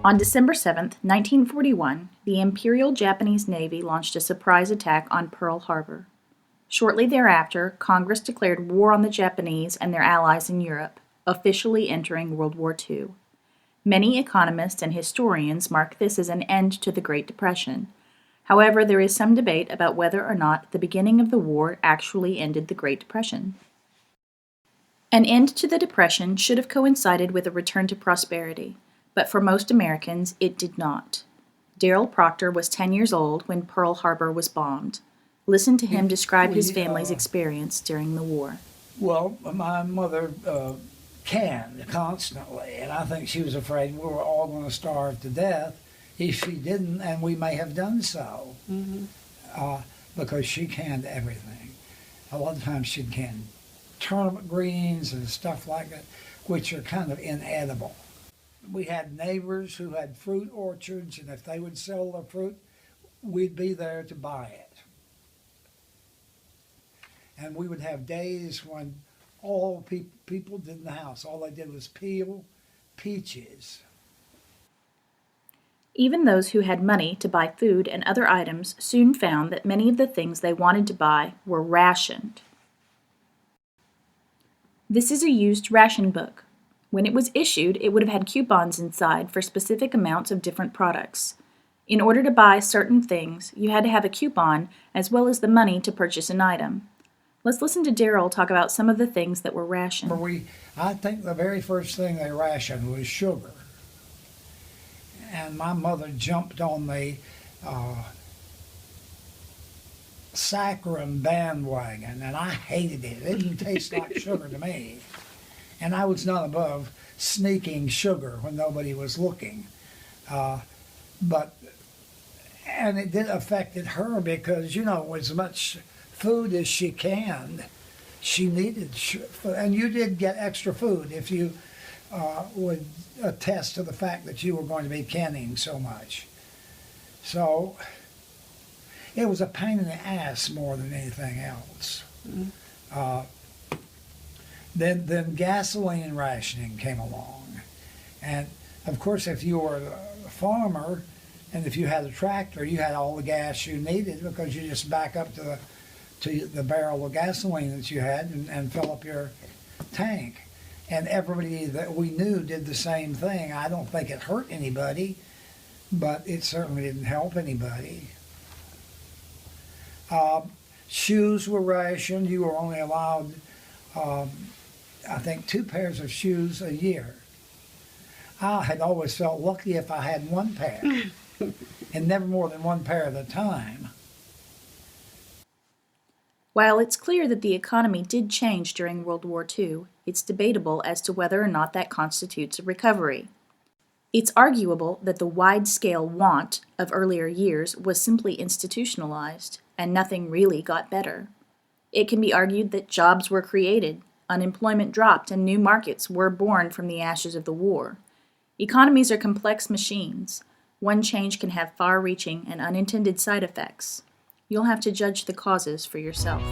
On December 7, 1941, the Imperial Japanese Navy launched a surprise attack on Pearl Harbor. Shortly thereafter, Congress declared war on the Japanese and their allies in Europe, officially entering World War II. Many economists and historians mark this as an end to the Great Depression. However, there is some debate about whether or not the beginning of the war actually ended the Great Depression. An end to the Depression should have coincided with a return to prosperity, but for most Americans, it did not. Darrell Proctor was 10 years old when Pearl Harbor was bombed. Listen to him describe his family's experience during the war. Well, my mother canned constantly, and I think she was afraid we were all going to starve to death if she didn't, and we may have done so, because she canned everything. A lot of times she'd can turnip greens and stuff like that, which are kind of inedible. We had neighbors who had fruit orchards, and if they would sell their fruit, we'd be there to buy it. And we would have days when all people did in the house, all they did was peel peaches. Even those who had money to buy food and other items soon found that many of the things they wanted to buy were rationed. This is a used ration book. When it was issued, it would have had coupons inside for specific amounts of different products. In order to buy certain things, you had to have a coupon as well as the money to purchase an item. Let's listen to Darrell talk about some of the things that were rationed. I think the very first thing they rationed was sugar. And my mother jumped on the saccharin bandwagon, and I hated it. It didn't taste like sugar to me. And I was not above sneaking sugar when nobody was looking. And it did affected her because, as much food as she canned, she needed, and you did get extra food if you would attest to the fact that you were going to be canning so much. So it was a pain in the ass more than anything else. Then gasoline rationing came along. And of course, if you were a farmer and if you had a tractor, you had all the gas you needed because you just back up to the barrel of gasoline that you had and fill up your tank. And everybody that we knew did the same thing. I don't think it hurt anybody, but it certainly didn't help anybody. Shoes were rationed. You were only allowed, I think, 2 pairs of shoes a year. I had always felt lucky if I had 1 pair, and never more than 1 pair at a time. While it's clear that the economy did change during World War II, it's debatable as to whether or not that constitutes a recovery. It's arguable that the wide-scale want of earlier years was simply institutionalized, and nothing really got better. It can be argued that jobs were created, unemployment dropped, and new markets were born from the ashes of the war. Economies are complex machines. One change can have far-reaching and unintended side effects. You'll have to judge the causes for yourself.